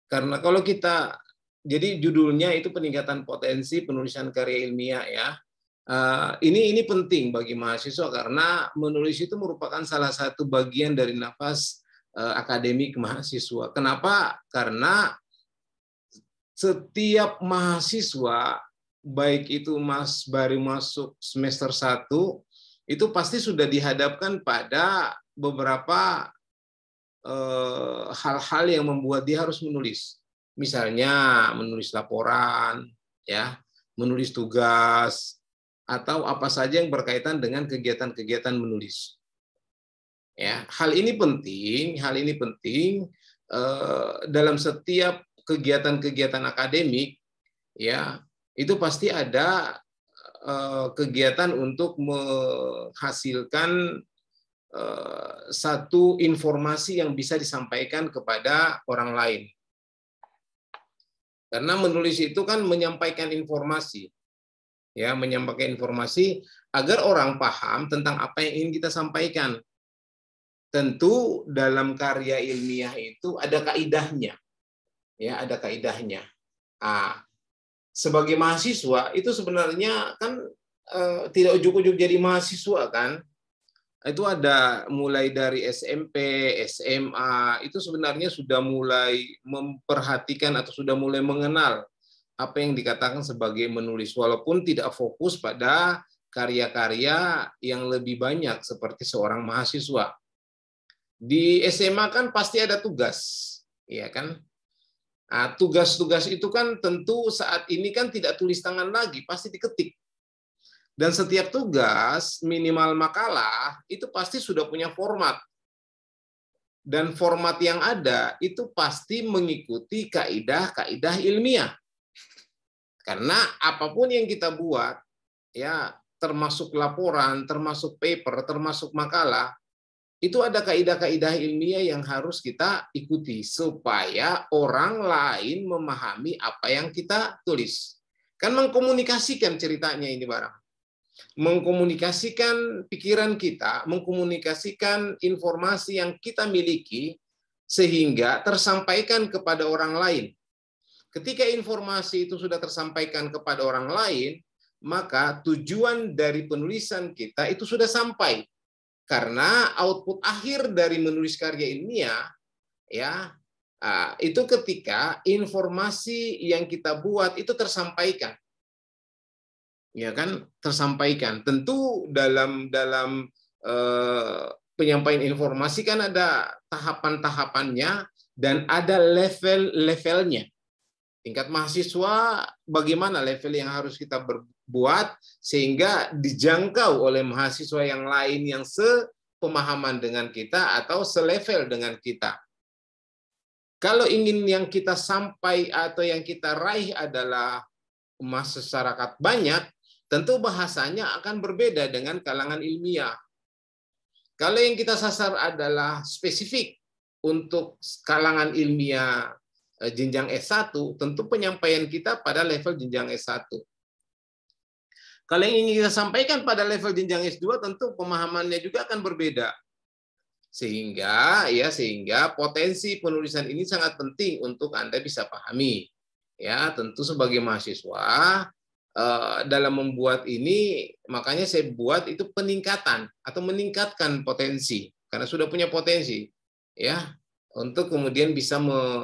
karena kalau kita, jadi judulnya itu peningkatan potensi penulisan karya ilmiah ya. Ini penting bagi mahasiswa karena menulis itu merupakan salah satu bagian dari nafas akademik mahasiswa. Kenapa? Karena setiap mahasiswa, baik itu baru masuk semester 1, itu pasti sudah dihadapkan pada beberapa hal-hal yang membuat dia harus menulis. Misalnya menulis laporan, ya, menulis tugas, atau apa saja yang berkaitan dengan kegiatan-kegiatan menulis. Ya, hal ini penting dalam setiap kegiatan-kegiatan akademik, ya, itu pasti ada kegiatan untuk menghasilkan satu informasi yang bisa disampaikan kepada orang lain. Karena menulis itu kan menyampaikan informasi, ya, menyampaikan informasi agar orang paham tentang apa yang ingin kita sampaikan. Tentu dalam karya ilmiah itu ada kaidahnya, ya, ada kaidahnya. Sebagai mahasiswa itu sebenarnya kan tidak ujuk-ujuk jadi mahasiswa kan. Itu ada mulai dari SMP, SMA, itu sebenarnya sudah mulai memperhatikan atau sudah mulai mengenal apa yang dikatakan sebagai menulis, walaupun tidak fokus pada karya-karya yang lebih banyak seperti seorang mahasiswa. Di SMA kan pasti ada tugas, ya kan? Tugas-tugas itu kan tentu saat ini kan tidak tulis tangan lagi, pasti diketik. Dan setiap tugas, minimal makalah, itu pasti sudah punya format. Dan format yang ada itu pasti mengikuti kaidah-kaidah ilmiah. Karena apapun yang kita buat, ya, termasuk laporan, termasuk paper, termasuk makalah, itu ada kaidah-kaidah ilmiah yang harus kita ikuti supaya orang lain memahami apa yang kita tulis. Kan mengkomunikasikan ceritanya ini barang. Mengkomunikasikan pikiran kita, mengkomunikasikan informasi yang kita miliki sehingga tersampaikan kepada orang lain. Ketika informasi itu sudah tersampaikan kepada orang lain, maka tujuan dari penulisan kita itu sudah sampai. Karena output akhir dari menulis karya ilmiah, ya, itu ketika informasi yang kita buat itu tersampaikan. Ya kan, tersampaikan. Tentu dalam penyampaian informasi kan ada tahapan-tahapannya dan ada level-levelnya. Tingkat mahasiswa, bagaimana level yang harus kita berbuat sehingga dijangkau oleh mahasiswa yang lain yang sepemahaman dengan kita atau selevel dengan kita. Kalau ingin yang kita sampai atau yang kita raih adalah masyarakat banyak, tentu bahasanya akan berbeda dengan kalangan ilmiah. Kalau yang kita sasar adalah spesifik untuk kalangan ilmiah jenjang S1, tentu penyampaian kita pada level jenjang S1. Kalau yang ingin kita sampaikan pada level jenjang S2, tentu pemahamannya juga akan berbeda. Sehingga potensi penulisan ini sangat penting untuk Anda bisa pahami. Ya, tentu sebagai mahasiswa dalam membuat ini, makanya saya buat itu peningkatan atau meningkatkan potensi karena sudah punya potensi, ya, untuk kemudian bisa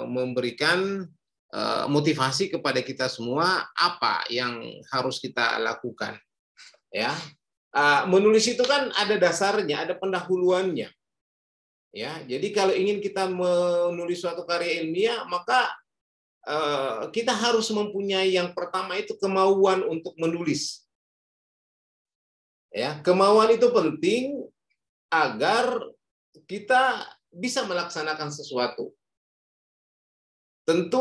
memberikan motivasi kepada kita semua apa yang harus kita lakukan, ya. Menulis itu kan ada dasarnya, ada pendahuluannya, ya. Jadi kalau ingin kita menulis suatu karya ilmiah, maka kita harus mempunyai yang pertama itu kemauan untuk menulis. Ya, kemauan itu penting agar kita bisa melaksanakan sesuatu. Tentu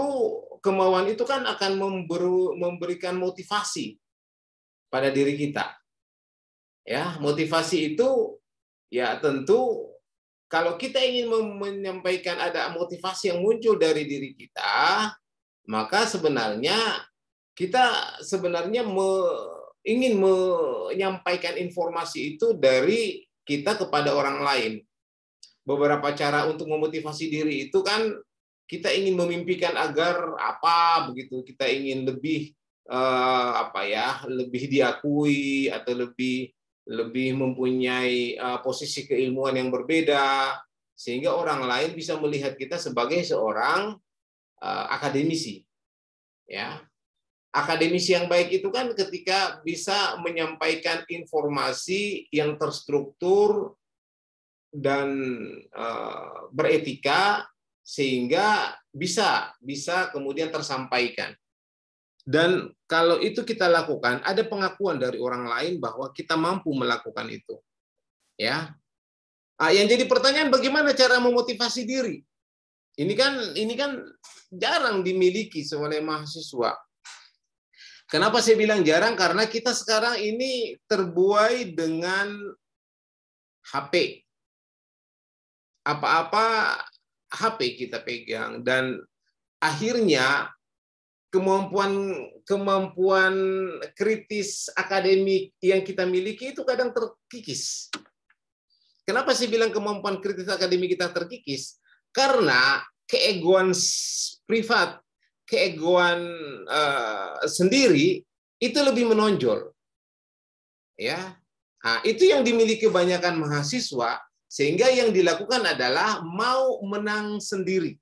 kemauan itu kan akan memberikan motivasi pada diri kita. Ya, motivasi itu ya tentu kalau kita ingin menyampaikan ada motivasi yang muncul dari diri kita, maka sebenarnya kita ingin menyampaikan informasi itu dari kita kepada orang lain. beberapa cara untuk memotivasi diri itu kan kita ingin memimpikan agar apa begitu, kita ingin lebih lebih diakui atau lebih mempunyai posisi keilmuan yang berbeda sehingga orang lain bisa melihat kita sebagai seorang akademisi. Ya. Akademisi yang baik itu kan ketika bisa menyampaikan informasi yang terstruktur dan beretika sehingga bisa kemudian tersampaikan. Dan kalau itu kita lakukan, ada pengakuan dari orang lain bahwa kita mampu melakukan itu. Ya. Yang jadi pertanyaan, bagaimana cara memotivasi diri? Ini kan jarang dimiliki oleh mahasiswa. Kenapa saya bilang jarang? Karena kita sekarang ini terbuai dengan HP. Apa-apa HP kita pegang, dan akhirnya kemampuan kritis akademik yang kita miliki itu kadang terkikis. Kenapa saya bilang kemampuan kritis akademik kita terkikis? Karena keegoan privat, keegoan sendiri itu lebih menonjol. Ya. Nah, itu yang dimiliki kebanyakan mahasiswa, sehingga yang dilakukan adalah mau menang sendiri.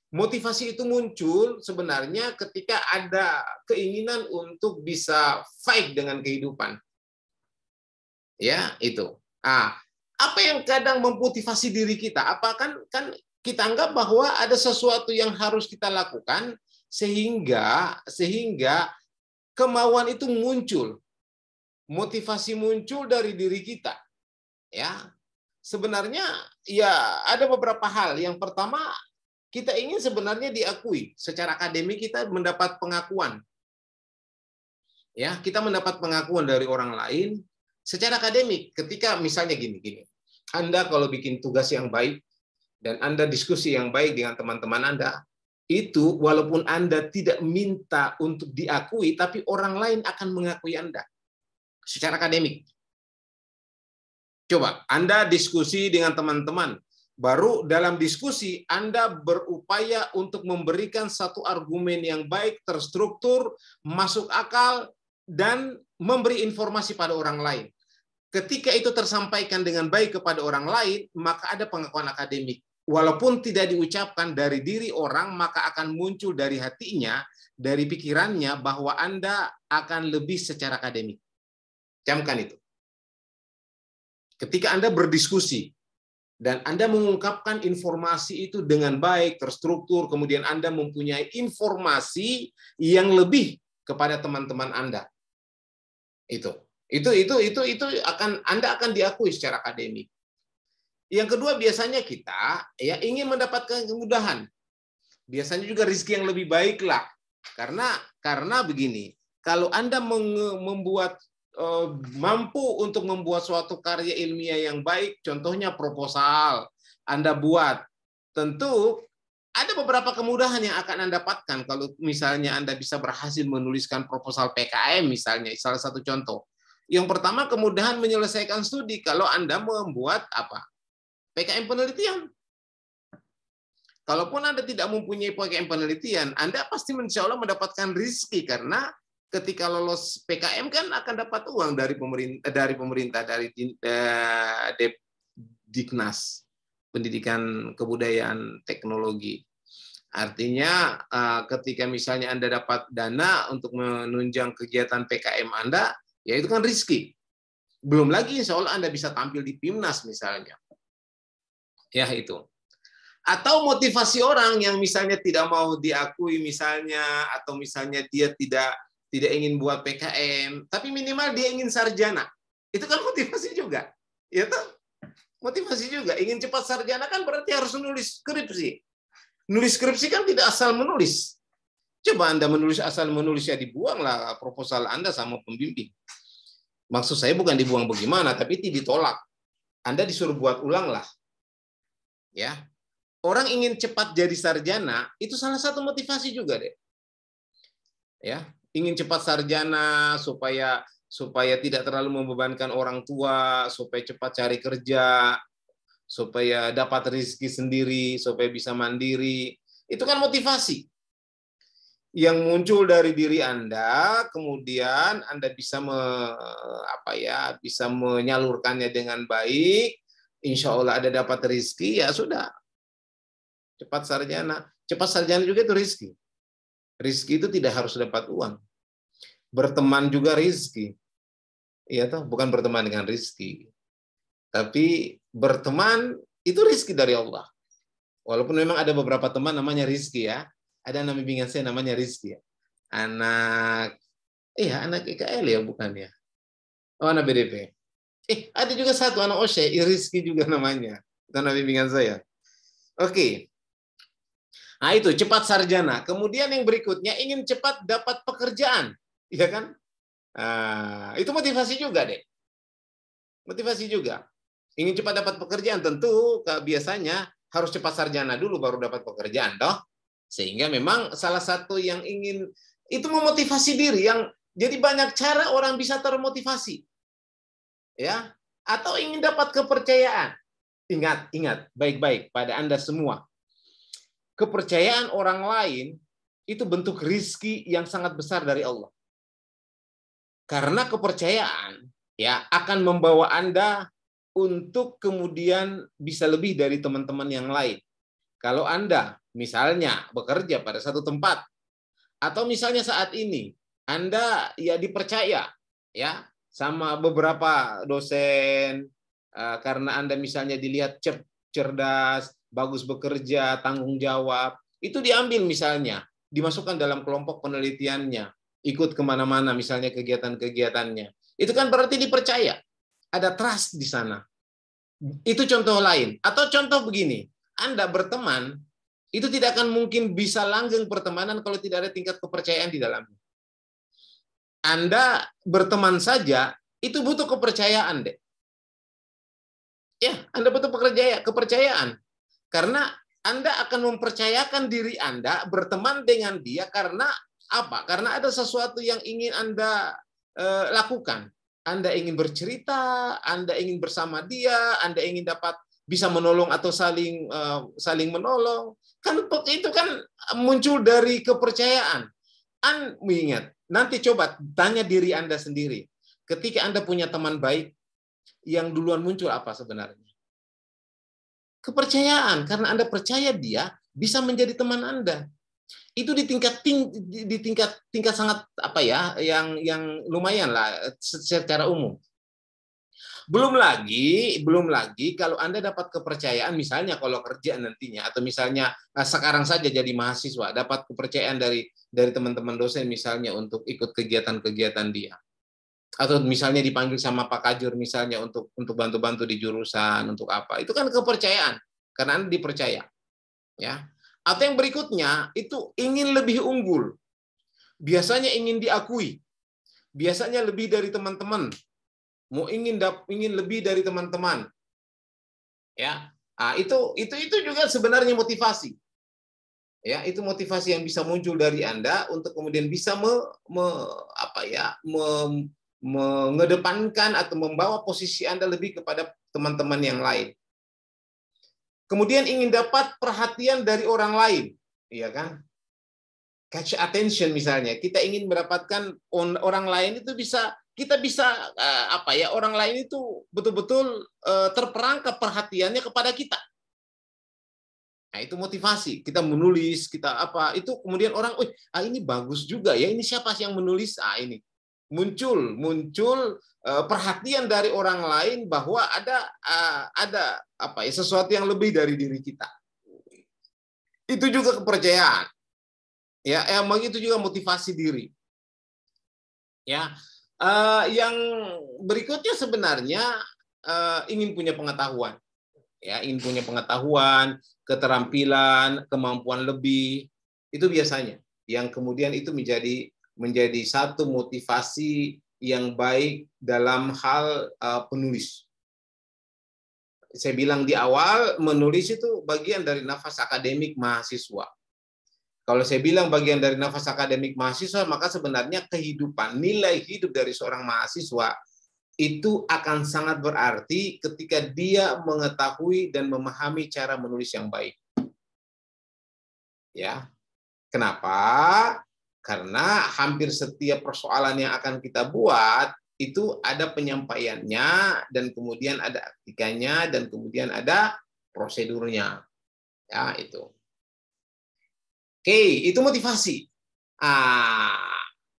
Motivasi itu muncul sebenarnya ketika ada keinginan untuk bisa fight dengan kehidupan. Ya, itu. Apa yang kadang memotivasi diri kita? Apa kan kita anggap bahwa ada sesuatu yang harus kita lakukan sehingga kemauan itu muncul. Motivasi muncul dari diri kita. Ya. Sebenarnya ya ada beberapa hal. Yang pertama, kita ingin sebenarnya diakui. Secara akademik kita mendapat pengakuan. Ya, kita mendapat pengakuan dari orang lain secara akademik. Ketika misalnya gini. Anda kalau bikin tugas yang baik dan Anda diskusi yang baik dengan teman-teman Anda, itu walaupun Anda tidak minta untuk diakui, tapi orang lain akan mengakui Anda secara akademik. Coba Anda diskusi dengan teman-teman. Baru dalam diskusi, Anda berupaya untuk memberikan satu argumen yang baik, terstruktur, masuk akal, dan memberi informasi pada orang lain. Ketika itu tersampaikan dengan baik kepada orang lain, maka ada pengakuan akademik. Walaupun tidak diucapkan dari diri orang, maka akan muncul dari hatinya, dari pikirannya, bahwa Anda akan lebih secara akademik. Camkan itu. Ketika Anda berdiskusi, dan Anda mengungkapkan informasi itu dengan baik, terstruktur, kemudian Anda mempunyai informasi yang lebih kepada teman-teman Anda. Itu Anda akan diakui secara akademik. Yang kedua, biasanya kita ya ingin mendapatkan kemudahan. Biasanya juga rezeki yang lebih baik lah. Karena begini, kalau Anda mampu untuk membuat suatu karya ilmiah yang baik, contohnya proposal, Anda buat, tentu ada beberapa kemudahan yang akan Anda dapatkan kalau misalnya Anda bisa berhasil menuliskan proposal PKM misalnya, salah satu contoh. Yang pertama, kemudahan menyelesaikan studi kalau Anda membuat PKM penelitian. Kalaupun Anda tidak mempunyai PKM penelitian, Anda pasti insya Allah mendapatkan rezeki, karena ketika lolos PKM kan akan dapat uang dari pemerintah dari Diknas Pendidikan Kebudayaan Teknologi. Artinya ketika misalnya Anda dapat dana untuk menunjang kegiatan PKM Anda, ya itu kan rezeki. Belum lagi insya Allah Anda bisa tampil di PIMNAS misalnya. Ya itu. Atau motivasi orang yang misalnya tidak mau diakui misalnya, atau misalnya dia tidak ingin buat PKM, tapi minimal dia ingin sarjana. Itu kan motivasi juga. Ya toh? Motivasi juga. Ingin cepat sarjana kan berarti harus menulis skripsi. Nulis skripsi kan tidak asal menulis. Coba Anda asal menulis, ya dibuanglah proposal Anda sama pembimbing. Maksud saya bukan dibuang bagaimana, tapi ditolak. Anda disuruh buat ulang lah. Ya. Orang ingin cepat jadi sarjana, itu salah satu motivasi juga deh. Ya, ingin cepat sarjana supaya tidak terlalu membebankan orang tua, supaya cepat cari kerja. supaya dapat rezeki sendiri, supaya bisa mandiri. Itu kan motivasi yang muncul dari diri Anda, kemudian Anda bisa bisa menyalurkannya dengan baik. Insya Allah ada dapat rezeki, ya sudah. Cepat sarjana. Cepat sarjana juga itu rezeki. Rezeki itu tidak harus dapat uang. Berteman juga rezeki. Iya toh, bukan berteman dengan rezeki. Tapi berteman itu rezeki dari Allah. Walaupun memang ada beberapa teman namanya rezeki ya. Ada anak bimbingan saya namanya Rizky ya. Anak IKL ya bukan ya. Oh, anak BDP. Ada juga satu anak OSHE, Rizky juga namanya. Itu anak bimbingan saya. Oke. Nah, itu cepat sarjana. Kemudian yang berikutnya ingin cepat dapat pekerjaan, ya kan? Itu motivasi juga deh. Motivasi juga. Ingin cepat dapat pekerjaan, tentu biasanya harus cepat sarjana dulu baru dapat pekerjaan, toh. Sehingga memang salah satu yang ingin itu memotivasi diri, yang jadi banyak cara orang bisa termotivasi. Ya, atau ingin dapat kepercayaan. Ingat baik-baik pada Anda semua. Kepercayaan orang lain itu bentuk rizki yang sangat besar dari Allah. Karena kepercayaan ya akan membawa Anda untuk kemudian bisa lebih dari teman-teman yang lain. Kalau Anda misalnya bekerja pada satu tempat, atau misalnya saat ini Anda ya dipercaya ya sama beberapa dosen karena Anda misalnya dilihat cerdas, bagus bekerja, tanggung jawab, itu diambil misalnya, dimasukkan dalam kelompok penelitiannya, ikut kemana-mana misalnya kegiatan-kegiatannya. Itu kan berarti dipercaya, ada trust di sana. Itu contoh lain. Atau contoh begini, Anda berteman, itu tidak akan mungkin bisa langgeng pertemanan kalau tidak ada tingkat kepercayaan di dalamnya. Anda berteman saja, itu butuh kepercayaan deh. Ya, Anda butuh kepercayaan. Karena Anda akan mempercayakan diri Anda berteman dengan dia karena apa? Karena ada sesuatu yang ingin Anda lakukan. Anda ingin bercerita, Anda ingin bersama dia, Anda ingin dapat bisa menolong atau saling menolong. Kan itu kan muncul dari kepercayaan. Ingat, nanti coba tanya diri Anda sendiri. Ketika Anda punya teman baik, yang duluan muncul apa sebenarnya? Kepercayaan, karena Anda percaya dia bisa menjadi teman Anda. Itu di tingkat sangat apa ya, yang lumayan lah secara umum. Belum lagi kalau Anda dapat kepercayaan, misalnya kalau kerja nantinya, atau misalnya sekarang saja jadi mahasiswa, dapat kepercayaan dari teman-teman dosen misalnya untuk ikut kegiatan-kegiatan dia. Atau misalnya dipanggil sama Pak Kajur misalnya untuk bantu-bantu di jurusan, untuk apa. Itu kan kepercayaan, karena Anda dipercaya. Ya. Atau yang berikutnya, itu ingin lebih unggul. Biasanya ingin diakui. Biasanya lebih dari teman-teman. Ingin lebih dari teman-teman, ya. Itu juga sebenarnya motivasi, ya. Itu motivasi yang bisa muncul dari Anda untuk kemudian bisa mengedepankan atau membawa posisi Anda lebih kepada teman-teman yang lain. Kemudian ingin dapat perhatian dari orang lain, ya kan? Catch attention misalnya, kita ingin mendapatkan orang lain itu kita bisa orang lain itu betul-betul terperangkap perhatiannya kepada kita. Nah, itu motivasi. Kita menulis, itu kemudian orang, ini bagus juga ya. Ini siapa sih yang menulis? Ini muncul perhatian dari orang lain bahwa ada sesuatu yang lebih dari diri kita. Itu juga kepercayaan. Ya, itu juga motivasi diri. Ya. Yang berikutnya sebenarnya ingin punya pengetahuan, ya, ingin punya pengetahuan, keterampilan, kemampuan lebih, itu biasanya yang kemudian itu menjadi satu motivasi yang baik dalam hal penulis. Saya bilang di awal, menulis itu bagian dari nafas akademik mahasiswa. Kalau saya bilang bagian dari nafas akademik mahasiswa, maka sebenarnya kehidupan, nilai hidup dari seorang mahasiswa itu akan sangat berarti ketika dia mengetahui dan memahami cara menulis yang baik. Ya. Kenapa? Karena hampir setiap persoalan yang akan kita buat itu ada penyampaiannya, dan kemudian ada etikanya, dan kemudian ada prosedurnya. Ya, itu. Oke, itu motivasi.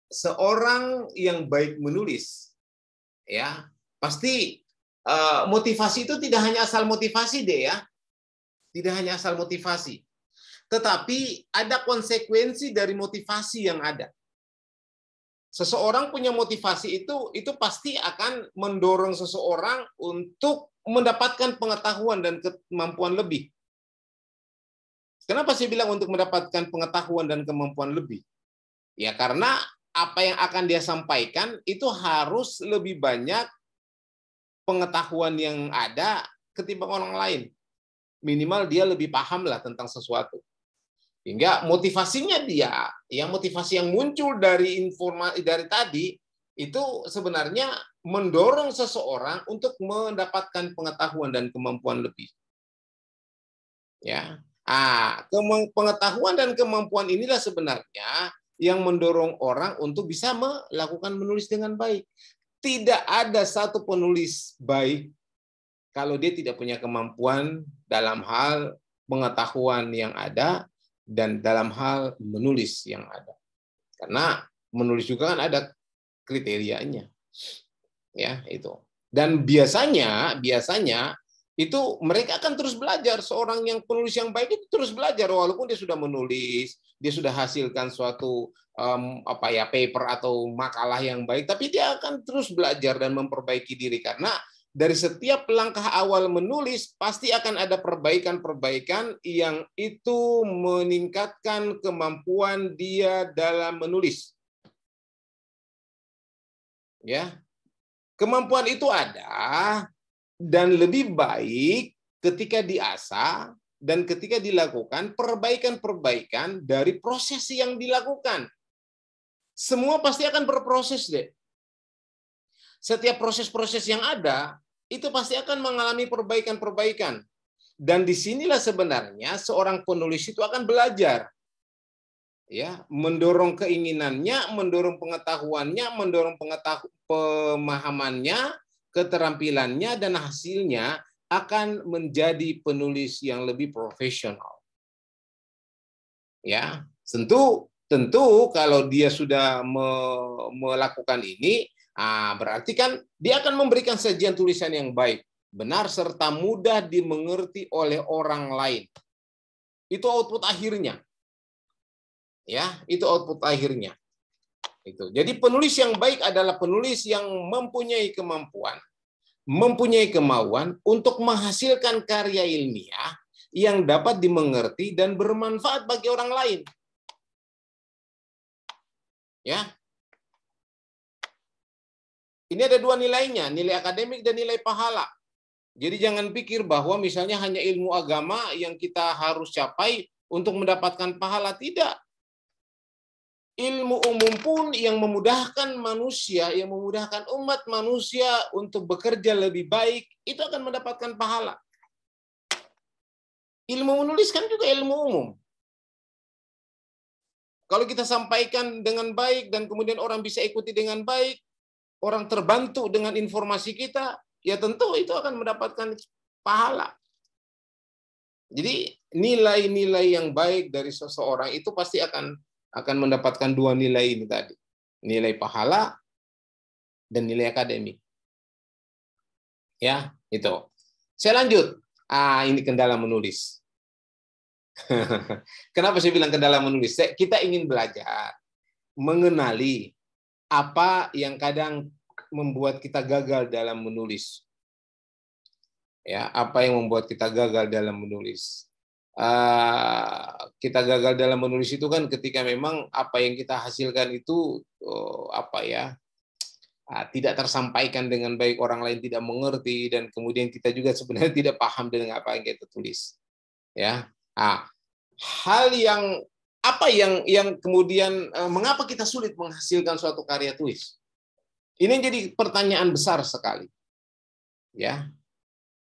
Seorang yang baik menulis, ya, pasti motivasi itu tidak hanya asal motivasi deh ya. Tidak hanya asal motivasi. Tetapi ada konsekuensi dari motivasi yang ada. Seseorang punya motivasi itu pasti akan mendorong seseorang untuk mendapatkan pengetahuan dan kemampuan lebih. Kenapa saya bilang untuk mendapatkan pengetahuan dan kemampuan lebih? Ya karena apa yang akan dia sampaikan itu harus lebih banyak pengetahuan yang ada ketimbang orang lain. Minimal dia lebih paham lah tentang sesuatu. Hingga motivasinya dia, yang motivasi yang muncul dari informasi dari tadi itu sebenarnya mendorong seseorang untuk mendapatkan pengetahuan dan kemampuan lebih. Ya, pengetahuan dan kemampuan inilah sebenarnya yang mendorong orang untuk bisa melakukan menulis dengan baik. Tidak ada satu penulis baik kalau dia tidak punya kemampuan dalam hal pengetahuan yang ada dan dalam hal menulis yang ada. Karena menulis juga kan ada kriterianya. Ya, itu. Dan biasanya itu mereka akan terus belajar. Seorang yang penulis yang baik itu terus belajar walaupun dia sudah menulis, dia sudah hasilkan suatu paper atau makalah yang baik, tapi dia akan terus belajar dan memperbaiki diri karena dari setiap langkah awal menulis pasti akan ada perbaikan-perbaikan yang itu meningkatkan kemampuan dia dalam menulis. Ya. Kemampuan itu ada dan lebih baik ketika diasah dan ketika dilakukan perbaikan-perbaikan dari proses yang dilakukan. Semua pasti akan berproses deh. Setiap proses-proses yang ada, itu pasti akan mengalami perbaikan-perbaikan. Dan disinilah sebenarnya seorang penulis itu akan belajar. Ya, mendorong keinginannya, mendorong pengetahuannya, mendorong pemahamannya, keterampilannya, dan hasilnya akan menjadi penulis yang lebih profesional. Ya, tentu kalau dia sudah melakukan ini, berarti kan dia akan memberikan sajian tulisan yang baik, benar serta mudah dimengerti oleh orang lain. Itu output akhirnya. Ya, itu output akhirnya. Itu. Jadi penulis yang baik adalah penulis yang mempunyai kemampuan, mempunyai kemauan untuk menghasilkan karya ilmiah yang dapat dimengerti dan bermanfaat bagi orang lain. Ya. Ini ada dua nilainya, nilai akademik dan nilai pahala. Jadi jangan pikir bahwa misalnya hanya ilmu agama yang kita harus capai untuk mendapatkan pahala. Tidak. Ilmu umum pun yang memudahkan manusia, yang memudahkan umat manusia untuk bekerja lebih baik, itu akan mendapatkan pahala. Ilmu menulis kan juga ilmu umum. Kalau kita sampaikan dengan baik dan kemudian orang bisa ikuti dengan baik, orang terbantu dengan informasi kita, ya tentu itu akan mendapatkan pahala. Jadi nilai-nilai yang baik dari seseorang itu pasti akan mendapatkan dua nilai ini tadi. Nilai pahala dan nilai akademik. Ya, itu. Saya lanjut. Ini kendala menulis. Kenapa saya bilang kendala menulis? Kita ingin belajar mengenali apa yang kadang membuat kita gagal dalam menulis. Ya, apa yang membuat kita gagal dalam menulis? Kita gagal dalam menulis itu kan ketika memang apa yang kita hasilkan itu tidak tersampaikan dengan baik, orang lain tidak mengerti, dan kemudian kita juga sebenarnya tidak paham dengan apa yang kita tulis. Ya, hal yang apa yang kemudian mengapa kita sulit menghasilkan suatu karya tulis? Ini jadi pertanyaan besar sekali. Ya.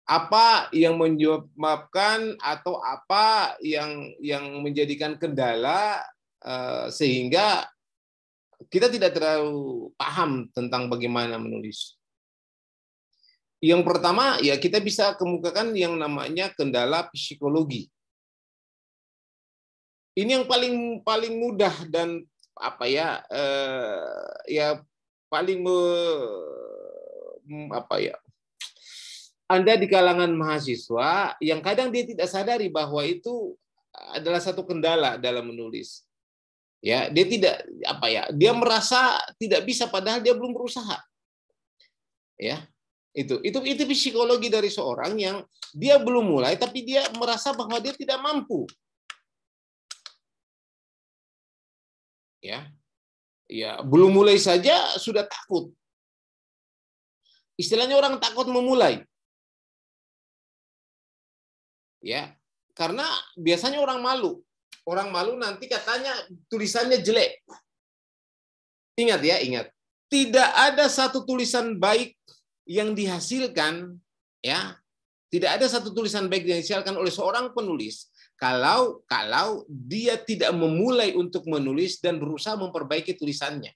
Apa yang menyebabkan atau apa yang menjadikan kendala sehingga kita tidak terlalu paham tentang bagaimana menulis. Yang pertama, ya kita bisa kemukakan yang namanya kendala psikologi. Ini yang paling mudah dan apa ya, ya paling apa ya, Anda di kalangan mahasiswa yang kadang dia tidak sadari bahwa itu adalah satu kendala dalam menulis. Ya, dia tidak apa ya, dia merasa tidak bisa padahal dia belum berusaha. Ya. Itu psikologi dari seorang yang dia belum mulai tapi dia merasa bahwa dia tidak mampu. Ya. Ya, belum mulai saja sudah takut. Istilahnya orang takut memulai. Ya, karena biasanya orang malu. Orang malu nanti katanya tulisannya jelek. Ingat ya, ingat. Tidak ada satu tulisan baik yang dihasilkan, ya. Tidak ada satu tulisan baik yang dihasilkan oleh seorang penulis kalau dia tidak memulai untuk menulis dan berusaha memperbaiki tulisannya.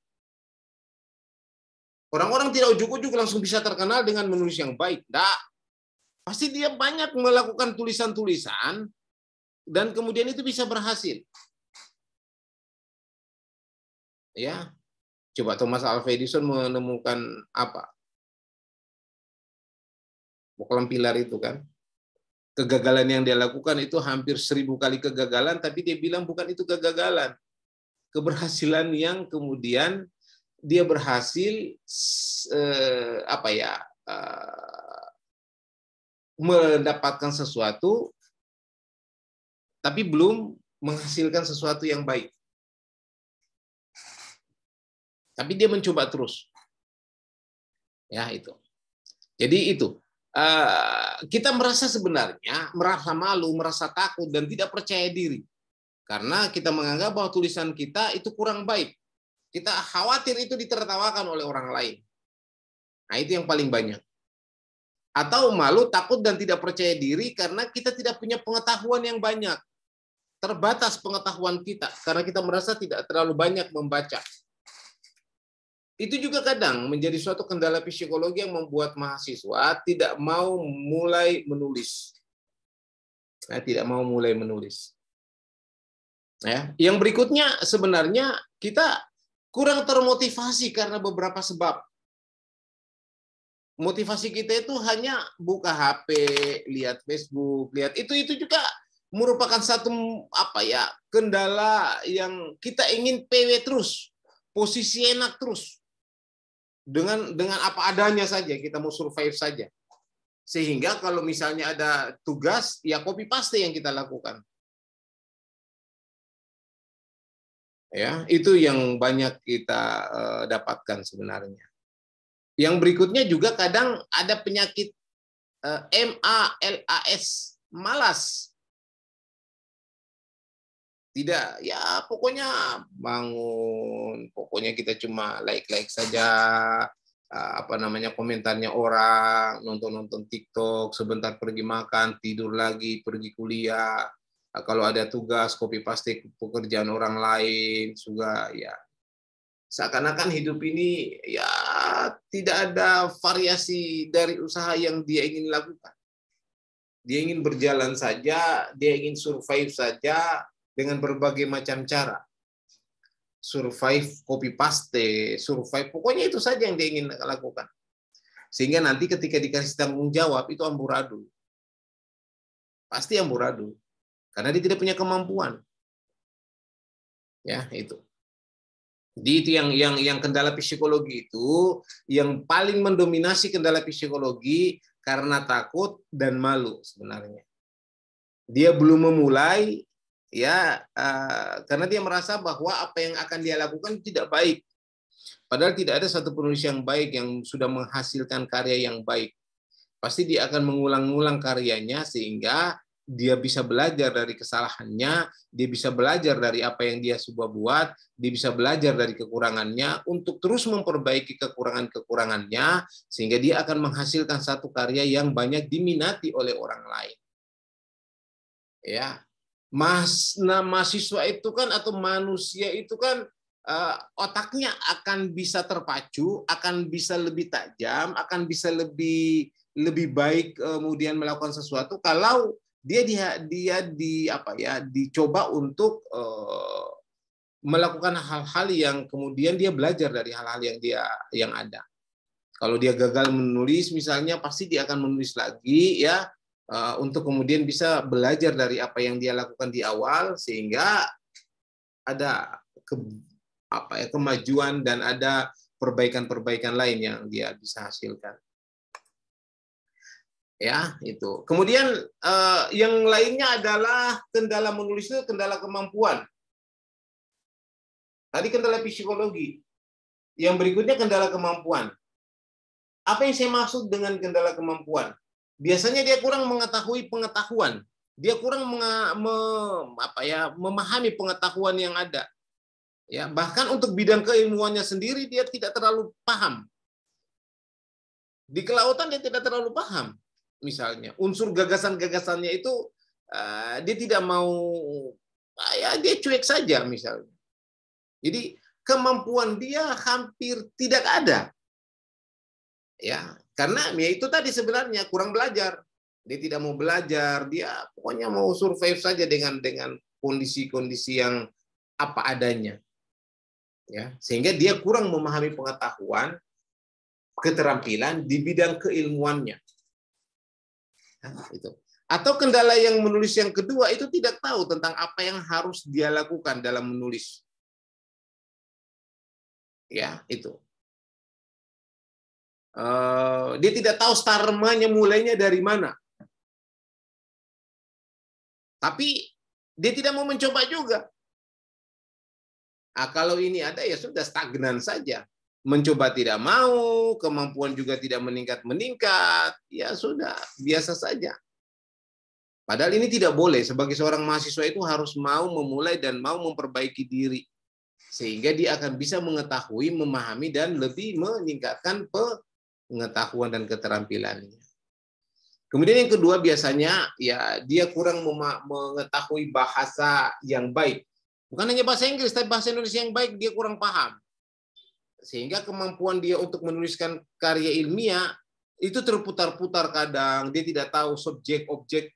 Orang-orang tidak ujuk-ujuk langsung bisa terkenal dengan menulis yang baik. Tidak. Pasti dia banyak melakukan tulisan-tulisan dan kemudian itu bisa berhasil. Ya, coba Thomas Alva Edison menemukan apa? Bohlam pilar itu kan. Kegagalan yang dia lakukan itu hampir 1000 kali kegagalan, tapi dia bilang bukan itu kegagalan. Keberhasilan yang kemudian dia berhasil apa ya? Mendapatkan sesuatu tapi belum menghasilkan sesuatu yang baik. Tapi dia mencoba terus. Ya, itu. Jadi itu. Kita merasa sebenarnya merasa malu, merasa takut dan tidak percaya diri. Karena kita menganggap bahwa tulisan kita itu kurang baik. Kita khawatir itu ditertawakan oleh orang lain. Nah, itu yang paling banyak. Atau malu, takut, dan tidak percaya diri karena kita tidak punya pengetahuan yang banyak. Terbatas pengetahuan kita karena kita merasa tidak terlalu banyak membaca. Itu juga kadang menjadi suatu kendala psikologi yang membuat mahasiswa tidak mau mulai menulis. Nah, tidak mau mulai menulis. Ya. Yang berikutnya sebenarnya kita kurang termotivasi karena beberapa sebab. Motivasi kita itu hanya buka HP, lihat Facebook, lihat itu juga merupakan satu apa ya, kendala yang kita ingin PW terus, posisi enak terus. Dengan apa adanya saja, kita mau survive saja. Sehingga kalau misalnya ada tugas, ya copy paste yang kita lakukan. Ya, itu yang banyak kita dapatkan sebenarnya. Yang berikutnya juga kadang ada penyakit MALAS, malas. Tidak, ya pokoknya bangun, pokoknya kita cuma like saja, apa namanya, komentarnya orang, nonton TikTok, sebentar pergi makan, tidur lagi, pergi kuliah. Kalau ada tugas, copy paste pekerjaan orang lain, juga ya. Seakan-akan hidup ini ya tidak ada variasi dari usaha yang dia ingin lakukan. Dia ingin berjalan saja, dia ingin survive saja dengan berbagai macam cara. Survive copy paste, survive, pokoknya itu saja yang dia ingin lakukan. Sehingga nanti ketika dikasih tanggung jawab itu amburadul. Pasti amburadul. Karena dia tidak punya kemampuan. Ya, itu. Jadi itu yang kendala psikologi itu yang paling mendominasi kendala psikologi karena takut dan malu sebenarnya. Dia belum memulai ya karena dia merasa bahwa apa yang akan dia lakukan tidak baik. Padahal tidak ada satu penulis yang baik yang sudah menghasilkan karya yang baik. Pasti dia akan mengulang-ulang karyanya sehingga dia bisa belajar dari kesalahannya, dia bisa belajar dari apa yang dia sudah buat, dia bisa belajar dari kekurangannya untuk terus memperbaiki kekurangan-kekurangannya, sehingga dia akan menghasilkan satu karya yang banyak diminati oleh orang lain. Ya, mahasiswa itu kan atau manusia itu kan otaknya akan bisa terpacu, akan bisa lebih tajam, akan bisa lebih baik kemudian melakukan sesuatu kalau dia dicoba untuk melakukan hal-hal yang kemudian dia belajar dari hal-hal yang ada. Kalau dia gagal menulis misalnya, pasti dia akan menulis lagi ya, untuk kemudian bisa belajar dari apa yang dia lakukan di awal, sehingga ada kemajuan dan ada perbaikan-perbaikan lain yang dia bisa hasilkan. Ya, itu. Kemudian yang lainnya adalah kendala menulis itu kendala kemampuan. Tadi kendala psikologi. Yang berikutnya kendala kemampuan. Apa yang saya maksud dengan kendala kemampuan? Biasanya dia kurang mengetahui pengetahuan. Dia kurang memahami pengetahuan yang ada. Ya, bahkan untuk bidang keilmuannya sendiri dia tidak terlalu paham. Di kelautan dia tidak terlalu paham. Misalnya, unsur gagasan-gagasannya itu dia tidak mau, dia cuek saja misalnya. Jadi kemampuan dia hampir tidak ada. Ya, karena ya itu tadi sebenarnya kurang belajar. Dia tidak mau belajar, dia pokoknya mau survive saja dengan kondisi-kondisi yang apa adanya. Ya, sehingga dia kurang memahami pengetahuan, keterampilan di bidang keilmuannya. Nah, itu. Atau kendala yang menulis yang kedua itu tidak tahu tentang apa yang harus dia lakukan dalam menulis. Ya, itu. Dia tidak tahu startnya mulainya dari mana. Tapi dia tidak mau mencoba juga. Nah, kalau ini ada ya sudah stagnan saja. Mencoba tidak mau, kemampuan juga tidak meningkat-meningkat, ya sudah, biasa saja. Padahal ini tidak boleh. Sebagai seorang mahasiswa itu harus mau memulai dan mau memperbaiki diri. Sehingga dia akan bisa mengetahui, memahami, dan lebih meningkatkan pengetahuan dan keterampilannya. Kemudian yang kedua biasanya ya dia kurang mengetahui bahasa yang baik. Bukan hanya bahasa Inggris, tapi bahasa Indonesia yang baik dia kurang paham. Sehingga kemampuan dia untuk menuliskan karya ilmiah itu terputar-putar kadang. Dia tidak tahu subjek, objek,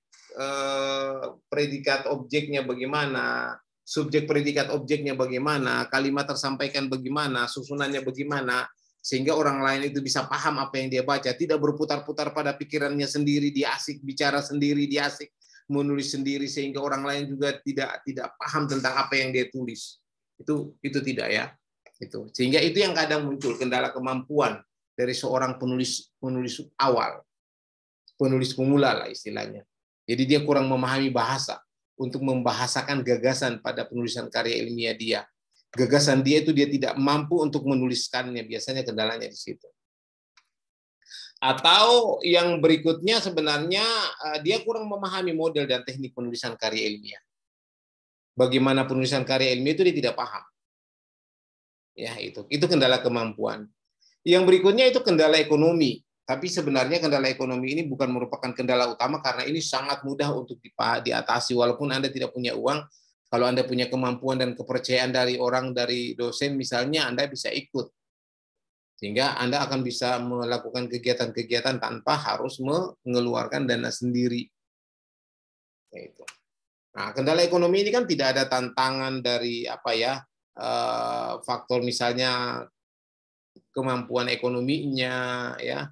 predikat objeknya bagaimana, subjek predikat objeknya bagaimana, kalimat tersampaikan bagaimana, susunannya bagaimana, sehingga orang lain itu bisa paham apa yang dia baca, tidak berputar-putar pada pikirannya sendiri, dia asik bicara sendiri, dia asik menulis sendiri, sehingga orang lain juga tidak paham tentang apa yang dia tulis. Itu tidak ya. Itu. Sehingga itu yang kadang muncul kendala kemampuan dari seorang penulis awal, penulis pemula lah istilahnya. Jadi dia kurang memahami bahasa untuk membahasakan gagasan pada penulisan karya ilmiah dia. Gagasan dia itu dia tidak mampu untuk menuliskannya, biasanya kendalanya di situ. Atau yang berikutnya sebenarnya dia kurang memahami model dan teknik penulisan karya ilmiah. Bagaimana penulisan karya ilmiah itu dia tidak paham. Ya, itu kendala kemampuan. Yang berikutnya itu kendala ekonomi. Tapi sebenarnya kendala ekonomi ini bukan merupakan kendala utama karena ini sangat mudah untuk diatasi walaupun Anda tidak punya uang. Kalau Anda punya kemampuan dan kepercayaan dari dosen misalnya, Anda bisa ikut. Sehingga Anda akan bisa melakukan kegiatan-kegiatan tanpa harus mengeluarkan dana sendiri. Itu. Nah, kendala ekonomi ini kan tidak ada tantangan dari faktor misalnya kemampuan ekonominya, ya.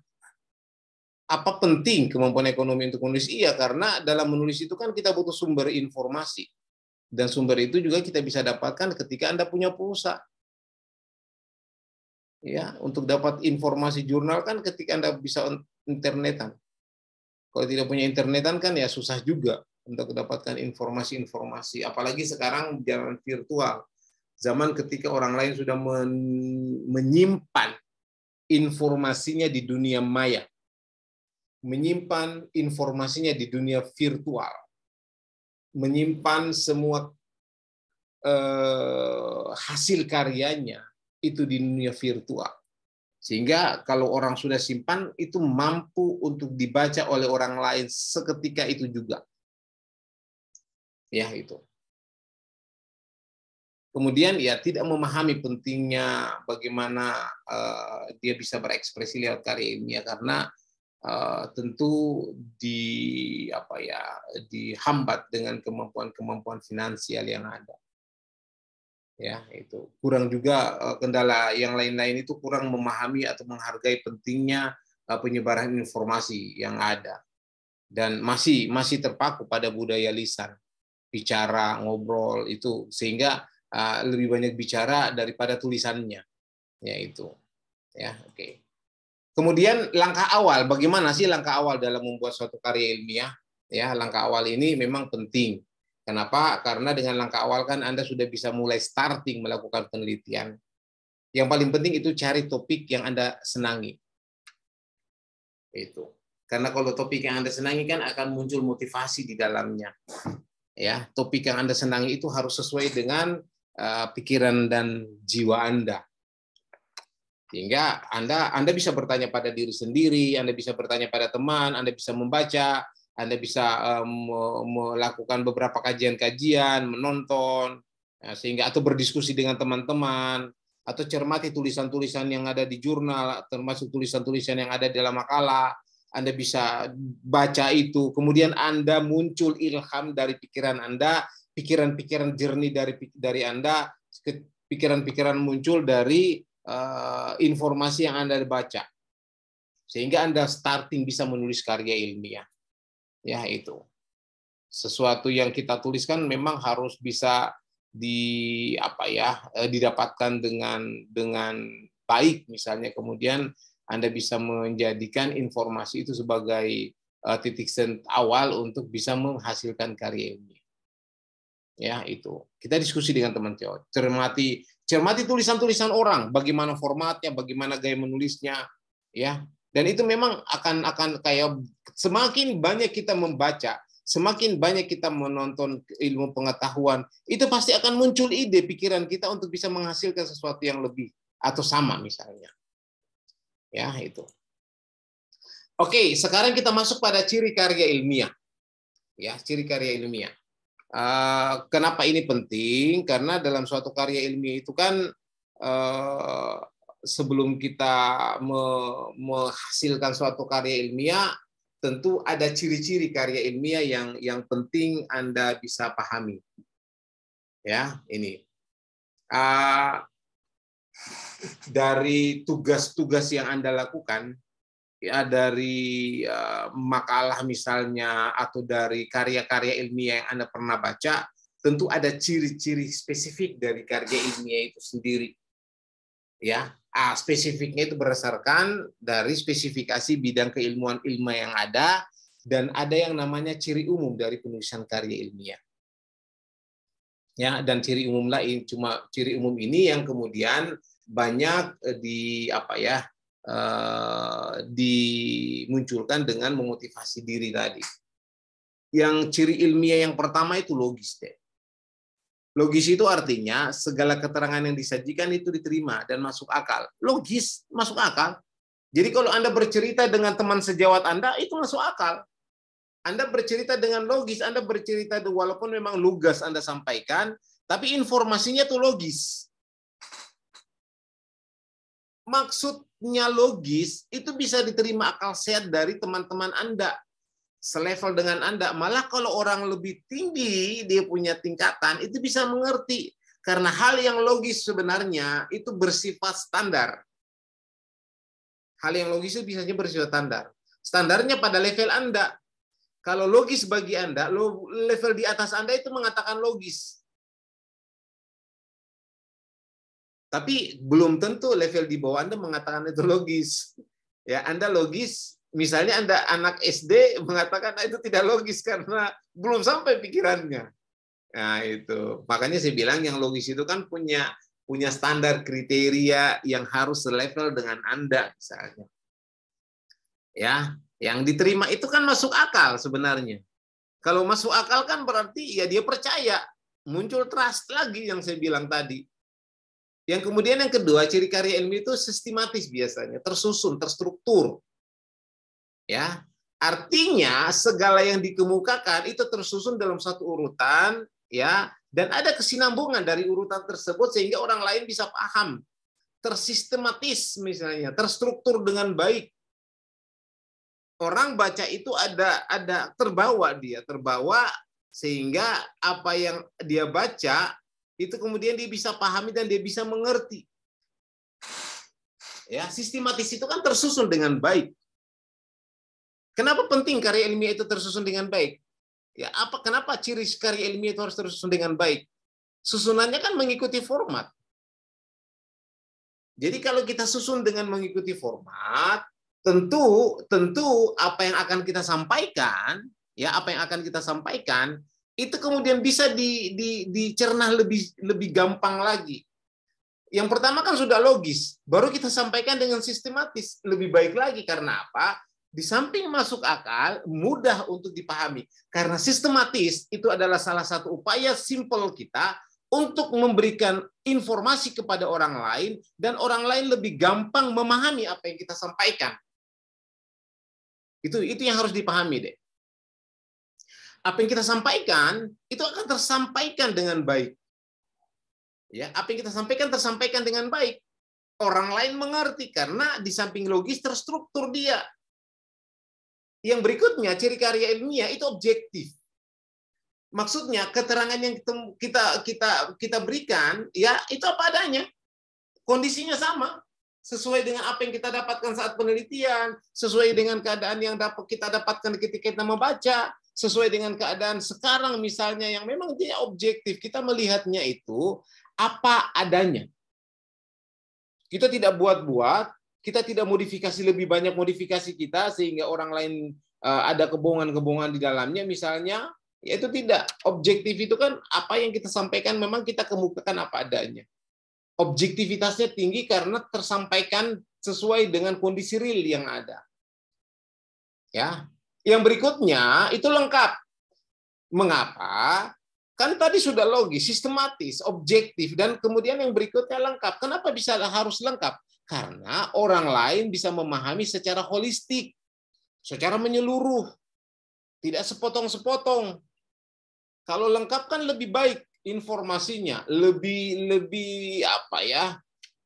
Apa penting kemampuan ekonomi untuk menulis? Iya, karena dalam menulis itu kan kita butuh sumber informasi. Dan sumber itu juga kita bisa dapatkan ketika Anda punya pulsa. Ya, untuk dapat informasi jurnal kan ketika Anda bisa internetan. Kalau tidak punya internetan kan ya susah juga untuk mendapatkan informasi-informasi. Apalagi sekarang zaman virtual. Zaman ketika orang lain sudah menyimpan informasinya di dunia maya. Menyimpan informasinya di dunia virtual. menyimpan semua hasil karyanya itu di dunia virtual. Sehingga kalau orang sudah simpan, itu mampu untuk dibaca oleh orang lain seketika itu juga. Ya, itu. Kemudian ya tidak memahami pentingnya bagaimana dia bisa berekspresi lewat karya ilmiah, karena tentu dihambat dengan kemampuan finansial yang ada. Ya, itu. Kurang juga kendala yang lain-lain itu kurang memahami atau menghargai pentingnya penyebaran informasi yang ada. Dan masih terpaku pada budaya lisan, bicara, ngobrol itu, sehingga lebih banyak bicara daripada tulisannya. Ya itu. Ya, oke. Kemudian langkah awal, bagaimana sih langkah awal dalam membuat suatu karya ilmiah? Ya, langkah awal ini memang penting. Kenapa? Karena dengan langkah awal kan Anda sudah bisa mulai starting melakukan penelitian. Yang paling penting itu cari topik yang Anda senangi. Itu. Karena kalau topik yang Anda senangi kan akan muncul motivasi di dalamnya. Ya, topik yang Anda senangi itu harus sesuai dengan pikiran dan jiwa Anda. Sehingga Anda bisa bertanya pada diri sendiri, Anda bisa bertanya pada teman, Anda bisa membaca, Anda bisa melakukan beberapa kajian-kajian, menonton, sehingga atau berdiskusi dengan teman-teman, atau cermati tulisan-tulisan yang ada di jurnal, termasuk tulisan-tulisan yang ada dalam makalah. Anda bisa baca itu, kemudian Anda muncul ilham dari pikiran Anda, pikiran-pikiran jernih dari Anda, pikiran-pikiran muncul dari informasi yang Anda baca, sehingga Anda starting bisa menulis karya ilmiah. Ya, itu sesuatu yang kita tuliskan memang harus bisa didapatkan dengan baik, misalnya. Kemudian Anda bisa menjadikan informasi itu sebagai titik awal untuk bisa menghasilkan karya ilmiah. Ya, itu kita diskusi dengan teman teori, cermati tulisan-tulisan orang, bagaimana formatnya, bagaimana gaya menulisnya, ya. Dan itu memang akan kayak semakin banyak kita membaca, semakin banyak kita menonton ilmu pengetahuan, itu pasti akan muncul ide pikiran kita untuk bisa menghasilkan sesuatu yang lebih atau sama misalnya. Ya, itu. Oke, sekarang kita masuk pada ciri karya ilmiah. Ya, ciri karya ilmiah. Kenapa ini penting? Karena dalam suatu karya ilmiah itu kan sebelum kita menghasilkan suatu karya ilmiah, tentu ada ciri-ciri karya ilmiah yang penting Anda bisa pahami. Ya, ini dari tugas-tugas yang Anda lakukan, ya, dari makalah misalnya, atau dari karya-karya ilmiah yang Anda pernah baca, tentu ada ciri-ciri spesifik dari karya ilmiah itu sendiri. Ya, spesifiknya itu berdasarkan dari spesifikasi bidang keilmuan ilmiah yang ada, dan ada yang namanya ciri umum dari penulisan karya ilmiah. Ya, dan ciri umum lain, cuma ciri umum ini yang kemudian banyak dimunculkan dengan memotivasi diri tadi. Yang ciri ilmiah yang pertama itu logis deh. Logis itu artinya segala keterangan yang disajikan itu diterima dan masuk akal. Logis, masuk akal. Jadi kalau Anda bercerita dengan teman sejawat Anda, itu masuk akal. Anda bercerita dengan logis, Anda bercerita walaupun memang lugas Anda sampaikan, tapi informasinya itu logis. Maksudnya logis, itu bisa diterima akal sehat dari teman-teman Anda, selevel dengan Anda. Malah kalau orang lebih tinggi, dia punya tingkatan, itu bisa mengerti. Karena hal yang logis sebenarnya itu bersifat standar. Hal yang logis itu biasanya bersifat standar. Standarnya pada level Anda. Kalau logis bagi Anda, level di atas Anda itu mengatakan logis. Tapi belum tentu level di bawah Anda mengatakan itu logis. Ya, Anda logis. Misalnya Anda anak SD mengatakan itu tidak logis karena belum sampai pikirannya. Nah, itu. Makanya saya bilang yang logis itu kan punya standar kriteria yang harus selevel dengan Anda misalnya. Ya, yang diterima itu kan masuk akal sebenarnya. Kalau masuk akal kan berarti ya dia percaya, muncul trust lagi yang saya bilang tadi. Yang kemudian yang kedua, ciri karya ilmiah itu sistematis biasanya, tersusun, terstruktur. Ya, artinya segala yang dikemukakan itu tersusun dalam satu urutan, ya, dan ada kesinambungan dari urutan tersebut sehingga orang lain bisa paham. Tersistematis misalnya, terstruktur dengan baik. Orang baca itu ada terbawa sehingga apa yang dia baca itu kemudian dia bisa pahami dan dia bisa mengerti. Ya, sistematis itu kan tersusun dengan baik. Kenapa penting karya ilmiah itu tersusun dengan baik? Ya, kenapa ciri karya ilmiah itu harus tersusun dengan baik? Susunannya kan mengikuti format. Jadi kalau kita susun dengan mengikuti format, tentu apa yang akan kita sampaikan, ya apa yang akan kita sampaikan itu kemudian bisa dicerna lebih gampang lagi. Yang pertama kan sudah logis, baru kita sampaikan dengan sistematis, lebih baik lagi. Karena apa? Di samping masuk akal, mudah untuk dipahami. Karena sistematis itu adalah salah satu upaya simpel kita untuk memberikan informasi kepada orang lain dan orang lain lebih gampang memahami apa yang kita sampaikan. Itu yang harus dipahami, deh. Apa yang kita sampaikan itu akan tersampaikan dengan baik. Ya, apa yang kita sampaikan tersampaikan dengan baik. Orang lain mengerti karena di samping logis terstruktur dia. Yang berikutnya, ciri karya ilmiah itu objektif. Maksudnya keterangan yang kita berikan ya itu apa adanya. Kondisinya sama. Sesuai dengan apa yang kita dapatkan saat penelitian, sesuai dengan keadaan yang kita dapatkan ketika kita membaca, sesuai dengan keadaan sekarang misalnya yang memang dia objektif, kita melihatnya itu apa adanya. Kita tidak buat-buat, kita tidak modifikasi lebih banyak modifikasi kita sehingga orang lain ada kebohongan-kebohongan di dalamnya misalnya, ya itu tidak. Objektif itu kan apa yang kita sampaikan memang kita kemukakan apa adanya. Objektivitasnya tinggi karena tersampaikan sesuai dengan kondisi real yang ada. Ya. Yang berikutnya itu lengkap. Mengapa? Kan tadi sudah logis, sistematis, objektif, dan kemudian yang berikutnya lengkap. Kenapa bisa harus lengkap? Karena orang lain bisa memahami secara holistik, secara menyeluruh, tidak sepotong-sepotong. Kalau lengkap kan lebih baik informasinya, lebih apa ya?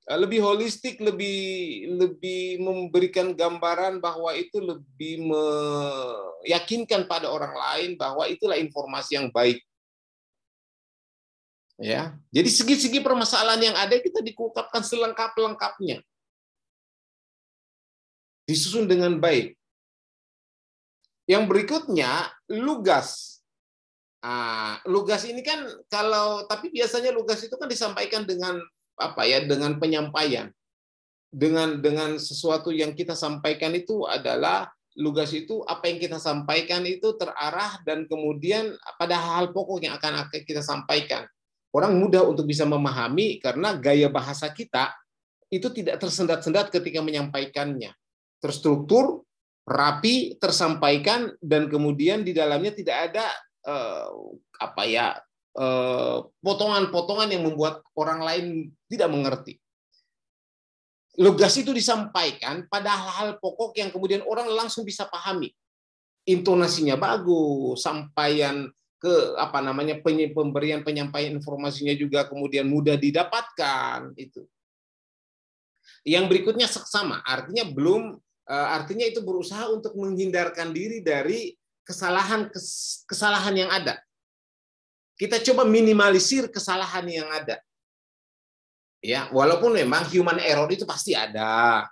Lebih holistik, lebih memberikan gambaran bahwa itu lebih meyakinkan pada orang lain bahwa itulah informasi yang baik. Ya, jadi segi-segi permasalahan yang ada kita diungkapkan selengkap-lengkapnya, disusun dengan baik. Yang berikutnya lugas. Lugas ini kan tapi biasanya lugas itu kan disampaikan dengan apa ya, dengan penyampaian, dengan sesuatu yang kita sampaikan itu adalah lugas itu apa yang kita sampaikan itu terarah dan kemudian pada hal pokok yang akan kita sampaikan. Orang mudah untuk bisa memahami karena gaya bahasa kita itu tidak tersendat-sendat ketika menyampaikannya. Terstruktur, rapi, tersampaikan, dan kemudian di dalamnya tidak ada potongan-potongan yang membuat orang lain tidak mengerti. Lugas itu disampaikan pada hal-hal pokok yang kemudian orang langsung bisa pahami. Intonasinya bagus, sampaian pemberian penyampaian informasinya juga kemudian mudah didapatkan itu. Yang berikutnya seksama, artinya itu berusaha untuk menghindarkan diri dari kesalahan yang ada. Kita coba minimalisir kesalahan yang ada. Ya, walaupun memang human error itu pasti ada.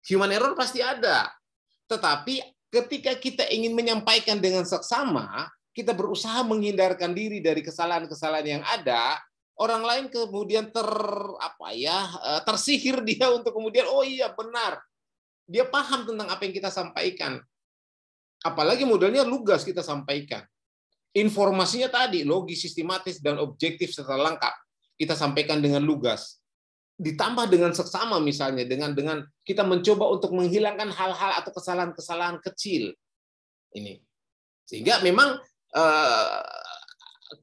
Human error pasti ada. Tetapi ketika kita ingin menyampaikan dengan seksama, kita berusaha menghindarkan diri dari kesalahan-kesalahan yang ada, orang lain kemudian tersihir dia untuk kemudian oh iya benar. Dia paham tentang apa yang kita sampaikan. Apalagi modelnya lugas kita sampaikan. Informasinya tadi logis, sistematis, dan objektif serta lengkap. Kita sampaikan dengan lugas. Ditambah dengan seksama misalnya, dengan kita mencoba untuk menghilangkan hal-hal atau kesalahan-kesalahan kecil. Ini. Sehingga memang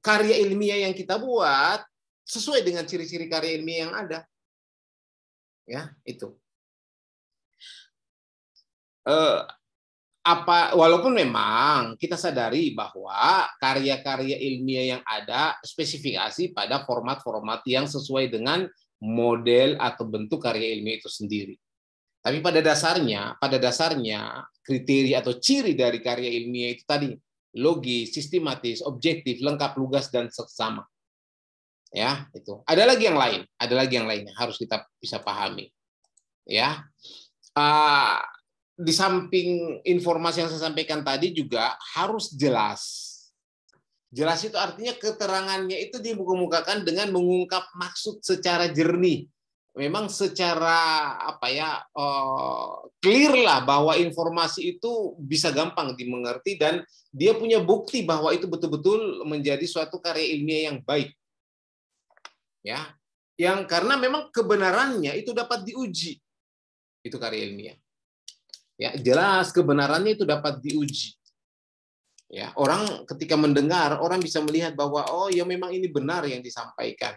karya ilmiah yang kita buat sesuai dengan ciri-ciri karya ilmiah yang ada. Ya, itu. Walaupun memang kita sadari bahwa karya-karya ilmiah yang ada spesifikasi pada format-format yang sesuai dengan model atau bentuk karya ilmiah itu sendiri. Tapi pada dasarnya kriteria atau ciri dari karya ilmiah itu tadi logis, sistematis, objektif, lengkap, lugas, dan seksama. Ya, itu. Ada lagi yang lain yang harus kita bisa pahami. Ya. Di samping informasi yang saya sampaikan tadi juga harus jelas. Jelas itu artinya keterangannya itu dikemukakan dengan mengungkap maksud secara jernih. Memang secara clear lah bahwa informasi itu bisa gampang dimengerti dan dia punya bukti bahwa itu betul-betul menjadi suatu karya ilmiah yang baik. Ya. Yang karena memang kebenarannya itu dapat diuji. Itu karya ilmiah. Ya, jelas kebenarannya itu dapat diuji. Ya, orang ketika mendengar, orang bisa melihat bahwa oh ya memang ini benar yang disampaikan.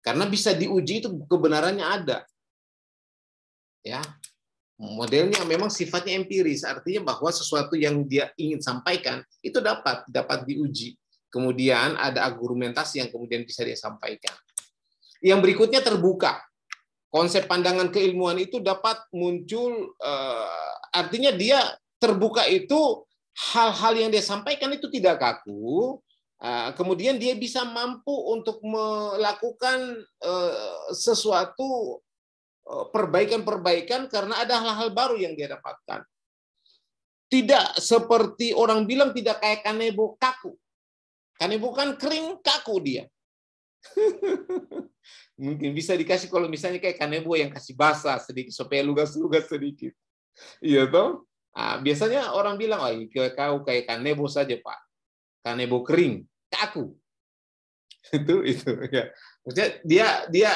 Karena bisa diuji itu kebenarannya ada. Ya. Modelnya memang sifatnya empiris, artinya bahwa sesuatu yang dia ingin sampaikan itu dapat diuji. Kemudian ada argumentasi yang kemudian bisa dia sampaikan. Yang berikutnya terbuka. Konsep pandangan keilmuan itu dapat muncul, artinya dia terbuka itu hal-hal yang dia sampaikan itu tidak kaku, kemudian dia bisa mampu untuk melakukan sesuatu perbaikan-perbaikan karena ada hal-hal baru yang dia dapatkan. Tidak seperti orang bilang tidak kayak Kanebo kaku. Kanebo kan kering kaku dia. Mungkin bisa dikasih kalau misalnya kayak Kanebo yang kasih basah sedikit supaya lugas-lugas sedikit. Iya toh? Biasanya orang bilang, "Oh, kau kayak Kanebo saja, Pak. Kanebo kering, kaku." Itu ya. Maksudnya dia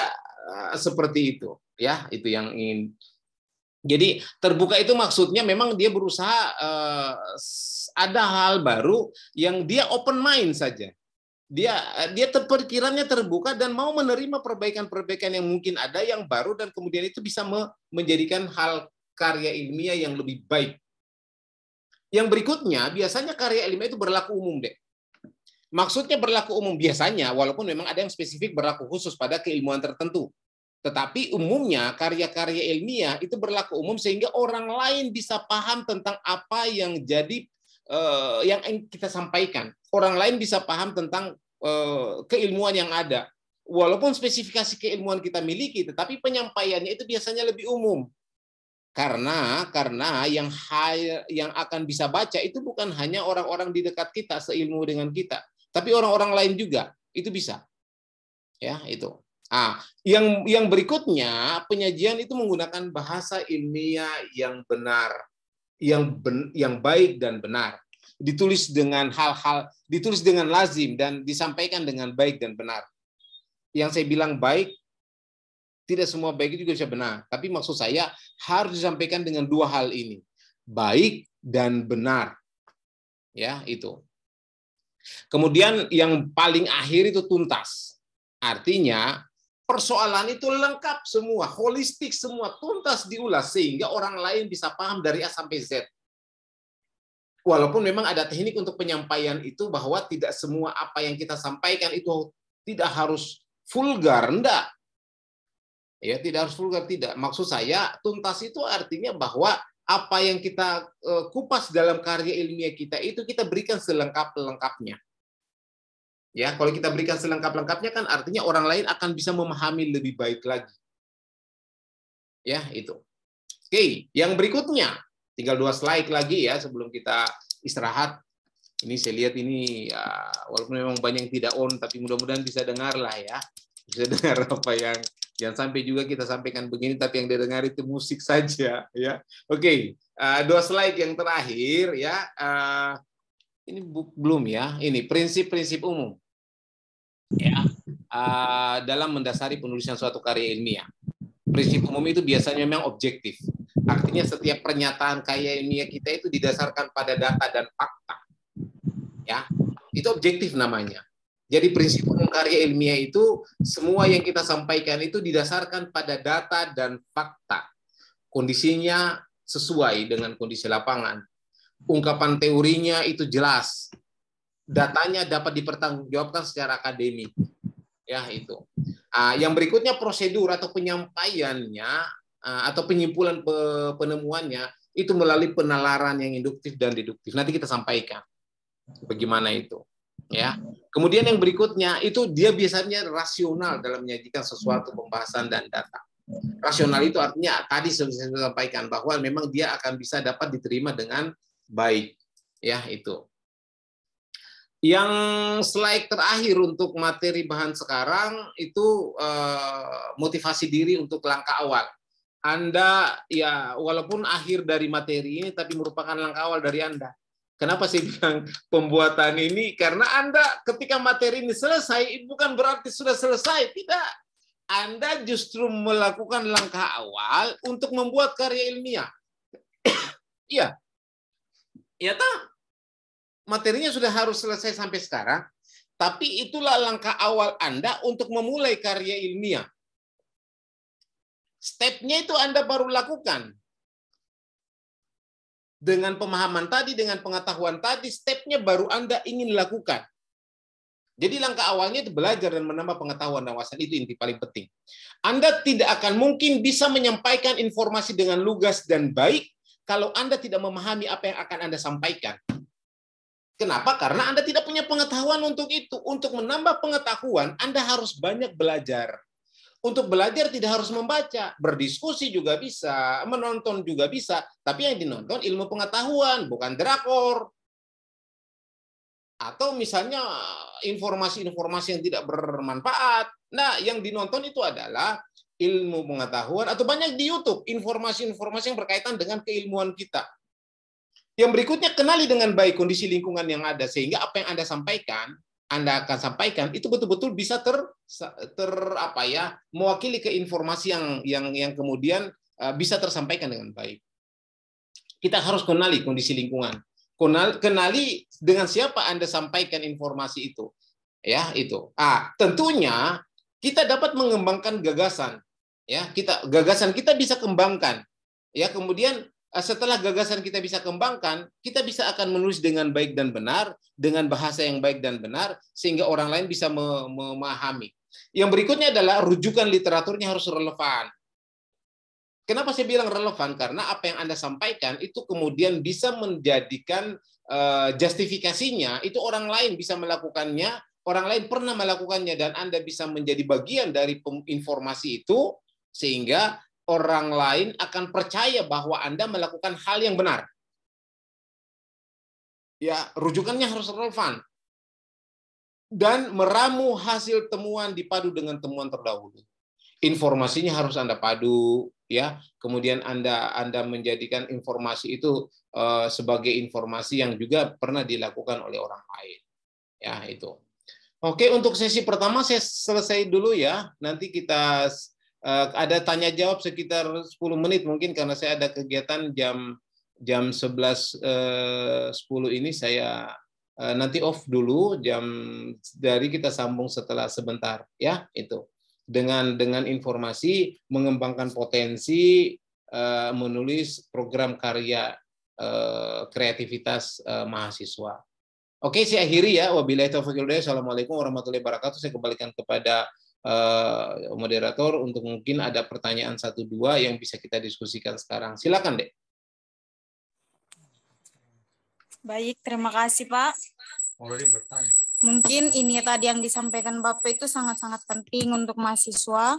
seperti itu, ya. Itu yang ingin. Jadi terbuka itu maksudnya memang dia berusaha ada hal baru yang dia open mind saja. Dia pikirannya terbuka dan mau menerima perbaikan-perbaikan yang mungkin ada yang baru dan kemudian itu bisa menjadikan hal karya ilmiah yang lebih baik. Yang berikutnya biasanya karya ilmiah itu berlaku umum, deh. Maksudnya berlaku umum biasanya, walaupun memang ada yang spesifik berlaku khusus pada keilmuan tertentu. Tetapi umumnya karya-karya ilmiah itu berlaku umum sehingga orang lain bisa paham tentang apa yang jadi yang kita sampaikan. Orang lain bisa paham tentang keilmuan yang ada. Walaupun spesifikasi keilmuan kita miliki, tetapi penyampaiannya itu biasanya lebih umum. Karena yang akan bisa baca itu bukan hanya orang-orang di dekat kita seilmu dengan kita, tapi orang-orang lain juga itu bisa. Ya, itu. Yang berikutnya penyajian itu menggunakan bahasa ilmiah yang benar, yang baik dan benar. Ditulis dengan ditulis dengan lazim dan disampaikan dengan baik dan benar. Yang saya bilang baik, tidak semua baik itu juga bisa benar. Tapi maksud saya harus disampaikan dengan dua hal ini. Baik dan benar. Ya, itu. Kemudian yang paling akhir itu tuntas. Artinya persoalan itu lengkap semua, holistik semua, tuntas diulas sehingga orang lain bisa paham dari A sampai Z. Walaupun memang ada teknik untuk penyampaian itu bahwa tidak semua apa yang kita sampaikan itu tidak harus vulgar, enggak. Ya, tidak harus vulgar, tidak. Maksud saya tuntas itu artinya bahwa apa yang kita kupas dalam karya ilmiah kita itu kita berikan selengkap-lengkapnya. Ya, kalau kita berikan selengkap-lengkapnya kan artinya orang lain akan bisa memahami lebih baik lagi. Ya, itu. Oke, yang berikutnya tinggal 2 slide lagi ya sebelum kita istirahat. Ini saya lihat ini ya, walaupun memang banyak yang tidak on, tapi mudah-mudahan bisa dengar lah ya. Bisa dengar apa yang sampai juga kita sampaikan begini, tapi yang didengar itu musik saja ya. Oke, 2 slide yang terakhir ya. Ini belum ya. Ini prinsip-prinsip umum ya dalam mendasari penulisan suatu karya ilmiah. Prinsip umum itu biasanya memang objektif. Artinya setiap pernyataan karya ilmiah kita itu didasarkan pada data dan fakta. Ya. Itu objektif namanya. Jadi prinsip umum karya ilmiah itu semua yang kita sampaikan itu didasarkan pada data dan fakta. Kondisinya sesuai dengan kondisi lapangan. Ungkapan teorinya itu jelas. Datanya dapat dipertanggungjawabkan secara akademik. Ya, itu. Yang berikutnya prosedur atau penyampaiannya atau penyimpulan penemuannya itu melalui penalaran yang induktif dan deduktif. Nanti kita sampaikan bagaimana itu. Ya. Kemudian yang berikutnya itu dia biasanya rasional dalam menyajikan sesuatu pembahasan dan data. Rasional itu artinya tadi sudah saya sampaikan bahwa memang dia akan bisa dapat diterima dengan baik. Ya, itu. Yang slide terakhir untuk materi bahan sekarang itu motivasi diri untuk langkah awal. Anda ya walaupun akhir dari materi ini tapi merupakan langkah awal dari Anda. Kenapa saya bilang pembuatan ini? Karena Anda ketika materi ini selesai bukan berarti sudah selesai, tidak. Anda justru melakukan langkah awal untuk membuat karya ilmiah. Iya. Ya tak? Materinya sudah harus selesai sampai sekarang, tapi itulah langkah awal Anda untuk memulai karya ilmiah. Stepnya itu Anda baru lakukan. Dengan pemahaman tadi, dengan pengetahuan tadi, stepnya baru Anda ingin lakukan. Jadi langkah awalnya itu belajar dan menambah pengetahuan dan wawasan, itu inti paling penting. Anda tidak akan mungkin bisa menyampaikan informasi dengan lugas dan baik kalau Anda tidak memahami apa yang akan Anda sampaikan. Kenapa? Karena Anda tidak punya pengetahuan untuk itu. Untuk menambah pengetahuan, Anda harus banyak belajar. Untuk belajar tidak harus membaca, berdiskusi juga bisa, menonton juga bisa, tapi yang dinonton ilmu pengetahuan, bukan drakor. Atau misalnya informasi-informasi yang tidak bermanfaat. Nah, yang dinonton itu adalah ilmu pengetahuan, atau banyak di YouTube, informasi-informasi yang berkaitan dengan keilmuan kita. Yang berikutnya, kenali dengan baik kondisi lingkungan yang ada, sehingga apa yang Anda akan sampaikan itu betul-betul bisa mewakili ke informasi yang kemudian bisa tersampaikan dengan baik. Kita harus kenali kondisi lingkungan. Kenali dengan siapa Anda sampaikan informasi itu. Ya, itu. Tentunya kita dapat mengembangkan gagasan. Ya, gagasan kita bisa kembangkan. Ya, kemudian setelah gagasan kita bisa kembangkan, kita bisa akan menulis dengan baik dan benar, dengan bahasa yang baik dan benar, sehingga orang lain bisa memahami. Yang berikutnya adalah rujukan literaturnya harus relevan. Kenapa saya bilang relevan? Karena apa yang Anda sampaikan itu kemudian bisa menjadikan justifikasinya, itu orang lain bisa melakukannya, orang lain pernah melakukannya, dan Anda bisa menjadi bagian dari informasi itu, sehingga orang lain akan percaya bahwa Anda melakukan hal yang benar. Ya, rujukannya harus relevan. Dan meramu hasil temuan dipadu dengan temuan terdahulu. Informasinya harus Anda padu, ya. Kemudian Anda menjadikan informasi itu sebagai informasi yang juga pernah dilakukan oleh orang lain. Ya, itu. Oke, untuk sesi pertama saya selesai dulu ya. Nanti kita ada tanya jawab sekitar 10 menit mungkin, karena saya ada kegiatan jam 11.10 ini saya nanti off dulu, dari kita sambung setelah sebentar ya, itu dengan informasi mengembangkan potensi menulis program karya kreativitas mahasiswa. Oke, saya akhiri ya. Wabillahi taufiq wal hidayah. Assalamualaikum warahmatullahi wabarakatuh. Saya kembalikan kepada moderator untuk mungkin ada pertanyaan 1-2 yang bisa kita diskusikan sekarang. Silakan, Dek. Baik, terima kasih, Pak. Mungkin ini tadi yang disampaikan Bapak itu sangat-sangat penting untuk mahasiswa.